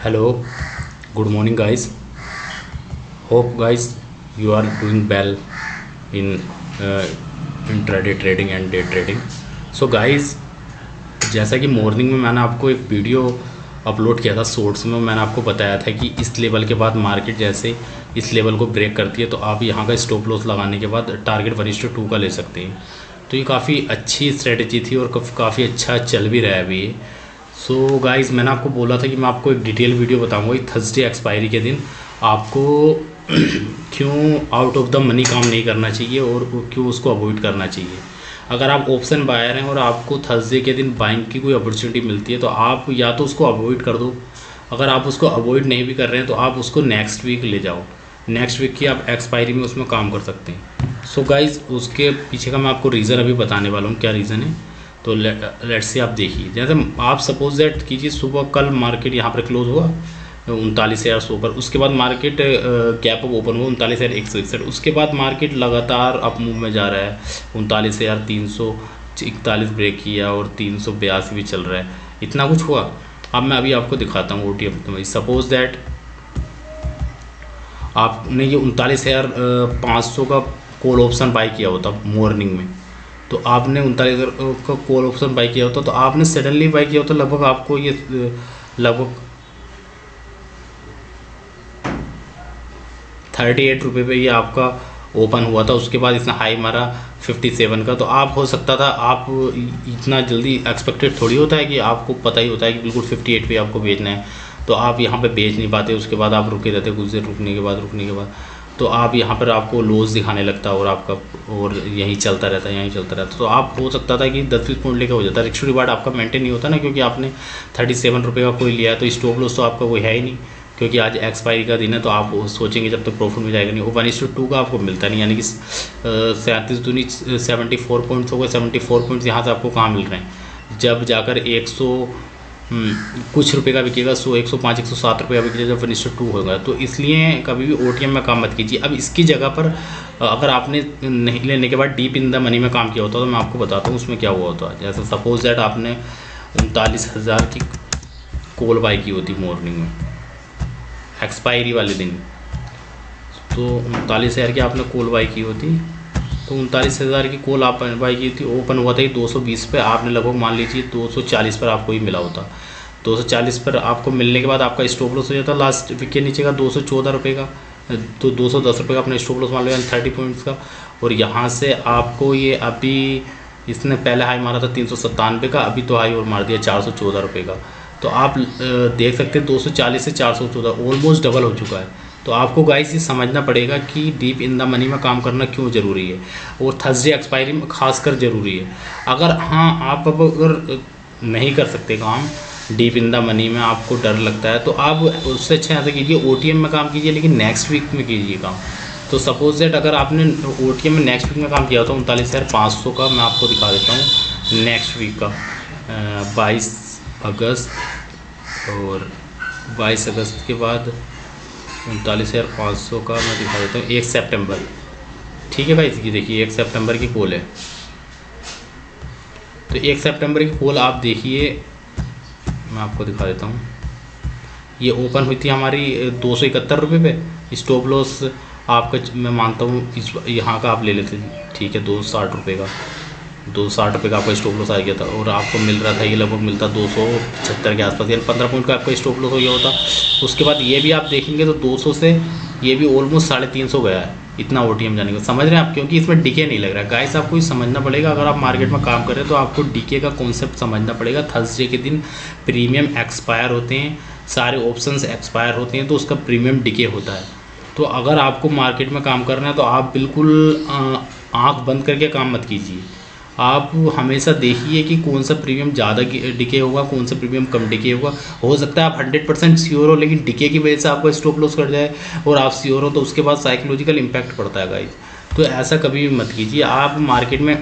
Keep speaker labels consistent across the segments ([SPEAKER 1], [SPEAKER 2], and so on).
[SPEAKER 1] Hello, good morning, guys. Hope, guys, you are doing well in uh, intraday trading and day trading. So, guys, जैसा कि morning में मैंने आपको एक video upload किया था शॉर्ट्स में, मैंने आपको बताया था कि इस लेवल के बाद मार्केट जैसे इस लेवल को ब्रेक करती है तो आप यहाँ का स्टॉप लॉस लगाने के बाद टारगेट 1:2 का ले सकते हैं। तो ये काफ़ी अच्छी स्ट्रेटजी थी और काफ़ी अच्छा चल भी रहा है अभी ये। सो गाइस, मैंने आपको बोला था कि मैं आपको एक डिटेल वीडियो बताऊंगा कि थर्सडे एक्सपायरी के दिन आपको क्यों आउट ऑफ द मनी काम नहीं करना चाहिए और क्यों उसको अवॉइड करना चाहिए। अगर आप ऑप्शन बायर हैं और आपको थर्सडे के दिन बाइंग की कोई अपॉर्चुनिटी मिलती है तो आप या तो उसको अवॉइड कर दो। अगर आप उसको अवॉइड नहीं भी कर रहे हैं तो आप उसको नेक्स्ट वीक ले जाओ। नेक्स्ट वीक की आप एक्सपायरी में उसमें काम कर सकते हैं। सो गाइज, उसके पीछे का मैं आपको रीज़न अभी बताने वाला हूँ क्या रीज़न है। तो लेट्स से आप देखिए, जैसे आप सपोज दैट कीजिए सुबह कल मार्केट यहाँ पर क्लोज हुआ 39,100 पर, उसके बाद मार्केट गैप अप ओपन हुआ 39,161, उसके बाद मार्केट लगातार अप मूव में जा रहा है 39,341 ब्रेक किया और 382 भी चल रहा है। इतना कुछ हुआ। अब मैं अभी आपको दिखाता हूँ OTM। सपोज दैट आपने ये 39,500 का कॉल ऑप्शन बाई किया होता मॉर्निंग में, तो आपने 39,000 का कॉल ऑप्शन बाई किया होता तो आपने सडनली बाई किया होता लगभग आपको ये लगभग 38 रुपये पे ये आपका ओपन हुआ था। उसके बाद इसने हाई मारा 57 का। तो आप हो सकता था, आप इतना जल्दी एक्सपेक्टेड थोड़ी होता है कि आपको पता ही होता है कि बिल्कुल 58 पे आपको बेचना है, तो आप यहाँ पे बेच नहीं पाते। उसके बाद आप रुके रहते, कुछ देर रुकने के बाद तो आप यहाँ पर आपको लॉस दिखाने लगता और आपका और यहीं चलता रहता। तो आप हो सकता था कि 10-20 पॉइंट लेकर हो जाता। रिक्शू रिवार्ड आपका मेंटेन नहीं होता ना, क्योंकि आपने 37 रुपये का कोई लिया है तो स्टॉप लॉस तो आपका कोई है ही नहीं, क्योंकि आज एक्सपायरी का दिन है। तो आप सोचेंगे जब तक प्रॉफिट में जाएगा नहीं, वो 1:2 का आपको मिलता नहीं, यानी कि 37 दूनी 74 पॉइंट्स हो गए। 74 पॉइंट्स यहाँ से आपको कहाँ मिल रहे हैं, जब जाकर 100 कुछ रुपए का बिकेगा, 100 105 107 रुपये का बिकेगा जब 1:2 होगा। तो इसलिए कभी भी OTM में काम मत कीजिए। अब इसकी जगह पर अगर आपने नहीं लेने के बाद डीप इन द मनी में काम किया होता तो मैं आपको बताता हूँ उसमें क्या हुआ होता। जैसे सपोज दैट आपने 39,000 की कॉल बाई की होती मॉर्निंग में एक्सपायरी वाले दिन, तो 39,000 की आपने कॉल बाई की होती, तो 39,000 की कॉल आप बाई की थी, ओपन हुआ था 220 पे, आपने लगभग मान लीजिए 240 पर आपको ही मिला होता। 240 पर आपको मिलने के बाद आपका स्टॉप लॉस हो जाता लास्ट वीक के नीचे का 214 रुपये का, तो 210 रुपये का अपना स्टॉप लॉस मान लो, यानी 30 पॉइंट्स का। और यहाँ से आपको ये अभी इसने पहले हाई मारा था 397 का, अभी तो हाई और मार दिया 414 रुपये का। तो आप देख सकते हैं 240 से 414 ऑलमोस्ट डबल हो चुका है। तो आपको गाइस ये समझना पड़ेगा कि डीप इन द मनी में काम करना क्यों ज़रूरी है और थर्सडे एक्सपायरी में खासकर ज़रूरी है। अगर हाँ आप अब अगर नहीं कर सकते काम डीप इन द मनी में, आपको डर लगता है, तो आप उससे अच्छा ऐसा कीजिए OTM में काम कीजिए, लेकिन नेक्स्ट वीक में कीजिए काम। तो सपोज दैट अगर आपने OTM में नेक्स्ट वीक में काम किया होता 39,500 का, मैं आपको दिखा देता हूँ नेक्स्ट वीक का 22 अगस्त, और 22 अगस्त के बाद 39,500 का मैं दिखा देता हूँ 1 सितंबर। ठीक है भाई, इसकी देखिए 1 सितंबर की कॉल है। तो 1 सितंबर की कॉल आप देखिए, मैं आपको दिखा देता हूँ। ये ओपन हुई थी हमारी 271 रुपये पे। स्टॉप लॉस आपका मैं मानता हूँ इस यहाँ का आप ले लेते, ठीक है, 260 रुपये का, 260 रुपये का आपका स्टॉप लॉस आ गया था और आपको मिल रहा था ये लगभग मिलता 275 के आसपास, यानी 15 पॉइंट का आपका स्टॉप लॉस हो गया होता। उसके बाद ये भी आप देखेंगे तो 200 से ये भी ऑलमोस्ट 350 गया है, इतना OTM जाने का। समझ रहे हैं आप, क्योंकि इसमें डीके नहीं लग रहा है। गाइस, आपको ये समझना पड़ेगा, अगर आप मार्केट में काम कर रहे हैं तो आपको डीके का कॉन्सेप्ट समझना पड़ेगा। थर्सडे के दिन प्रीमियम एक्सपायर होते हैं, सारे ऑप्शंस एक्सपायर होते हैं, तो उसका प्रीमियम डीके होता है। तो अगर आपको मार्केट में काम करना है तो आप बिल्कुल आँख बंद करके काम मत कीजिए। आप हमेशा देखिए कि कौन सा प्रीमियम ज़्यादा डिके होगा, कौन सा प्रीमियम कम डिके होगा। हो सकता है आप 100% श्योर हो, लेकिन डिके की वजह से आपका स्टॉप लॉस कर जाए और आप श्योर हो तो उसके बाद साइकोलॉजिकल इम्पैक्ट पड़ता है गाइस। तो ऐसा कभी भी मत कीजिए। आप मार्केट में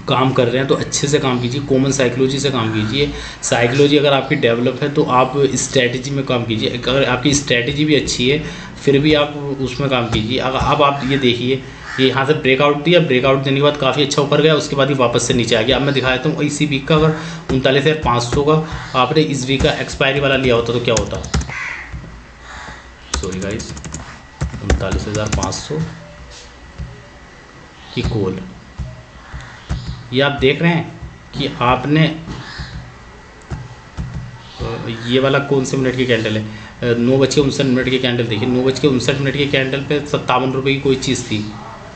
[SPEAKER 1] काम कर रहे हैं तो अच्छे से काम कीजिए, कॉमन साइकोलॉजी से काम कीजिए। साइकोलॉजी अगर आपकी डेवलप है तो आप स्ट्रैटेजी में काम कीजिए। अगर आपकी स्ट्रैटेजी भी अच्छी है फिर भी आप उसमें काम कीजिए। अगर अब आप ये देखिए ये यहाँ से ब्रेकआउट दिया, ब्रेकआउट देने के बाद काफ़ी अच्छा ऊपर गया, उसके बाद ही वापस से नीचे आ गया। अब मैं दिखा देता हूँ इसी वीक का, अगर 39,500 का आपने इस वीक का एक्सपायरी वाला लिया होता तो क्या होता। सॉरी गाइस, 39,500 की कॉल, ये आप देख रहे हैं कि आपने ये वाला कौन से मिनट की कैंडल है, 9:59 की कैंडल देखिए, 9:59 की कैंडल पे 57 रुपये की कोई चीज़ थी,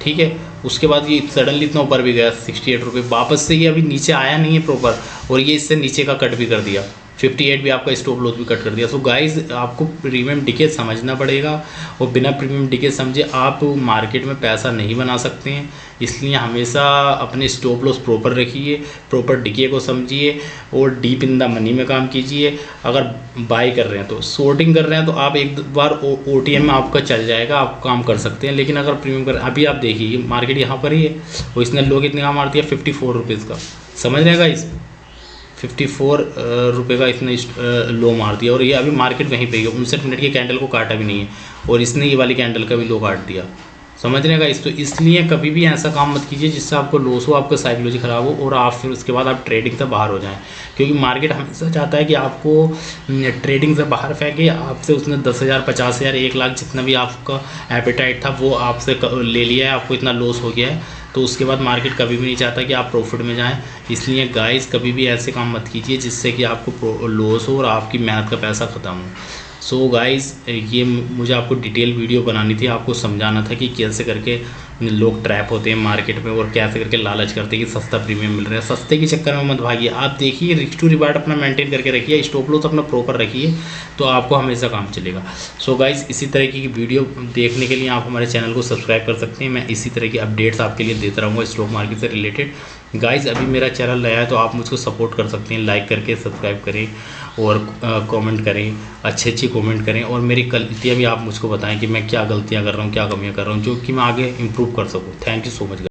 [SPEAKER 1] ठीक है। उसके बाद ये सडनली इतना ऊपर भी गया 68 रुपये, वापस से ये अभी नीचे आया नहीं है प्रॉपर, और ये इससे नीचे का कट भी कर दिया, 58 भी आपका स्टॉप लॉस भी कट कर दिया। सो गाइस, आपको प्रीमियम डिके समझना पड़ेगा, और बिना प्रीमियम डिके समझे आप मार्केट में पैसा नहीं बना सकते हैं। इसलिए हमेशा अपने स्टॉप लॉस प्रॉपर रखिए, प्रॉपर डिके को समझिए, और डीप इन द मनी में काम कीजिए। अगर बाई कर रहे हैं तो, शॉर्टिंग कर रहे हैं तो आप एक बार OTM में आपका चल जाएगा, आप काम कर सकते हैं। लेकिन अगर प्रीमियम कर, अभी आप देखिए मार्केट यहाँ पर ही है, और इसने लो कितने का मार दिया, 54 रुपीज़ का, समझ रहे हैं गाइस, 54 रुपये का इसने लो मार दिया, और ये अभी मार्केट वहीं पे है, 59 मिनट की कैंडल को काटा भी नहीं है, और इसने ये वाली कैंडल का भी लो काट दिया, समझ रहे हैं। तो इसलिए कभी भी ऐसा काम मत कीजिए जिससे आपको लॉस हो, आपका साइकोलॉजी ख़राब हो, और आप फिर उसके बाद आप ट्रेडिंग से बाहर हो जाएं। क्योंकि मार्केट हमेशा चाहता है कि आपको ट्रेडिंग से बाहर फेंके, आपसे उसने 10,000, 50,000, 1 लाख जितना भी आपका एपेटाइट था वो आपसे ले लिया है, आपको इतना लॉस हो गया है, तो उसके बाद मार्केट कभी भी नहीं चाहता कि आप प्रॉफिट में जाएं। इसलिए गाइस, कभी भी ऐसे काम मत कीजिए जिससे कि आपको लॉस हो और आपकी मेहनत का पैसा ख़त्म हो। सो गाइस, ये मुझे आपको डिटेल वीडियो बनानी थी, आपको समझाना था कि कैसे करके लोग ट्रैप होते हैं मार्केट में, और कैसे करके लालच करते हैं कि सस्ता प्रीमियम मिल रहा है। सस्ते के चक्कर में मत भागिए, आप देखिए रिस्क टू रिवार्ड अपना मेंटेन करके रखिए, स्टॉप लॉस अपना प्रॉपर रखिए, तो आपको हमेशा काम चलेगा। सो गाइस, इसी तरह की वीडियो देखने के लिए आप हमारे चैनल को सब्सक्राइब कर सकते हैं। मैं इसी तरह की अपडेट्स आपके लिए देता रहूँगा स्टॉक मार्केट से रिलेटेड। गाइस, अभी मेरा चैनल नया है तो आप मुझको सपोर्ट कर सकते हैं, लाइक करके सब्सक्राइब करें, और कमेंट करें, अच्छी कमेंट करें, और मेरी गलतियाँ भी आप मुझको बताएं कि मैं क्या गलतियाँ कर रहा हूँ, क्या कमियाँ कर रहा हूँ, जो कि मैं आगे इम्प्रूव कर सकूँ। Thank you so much.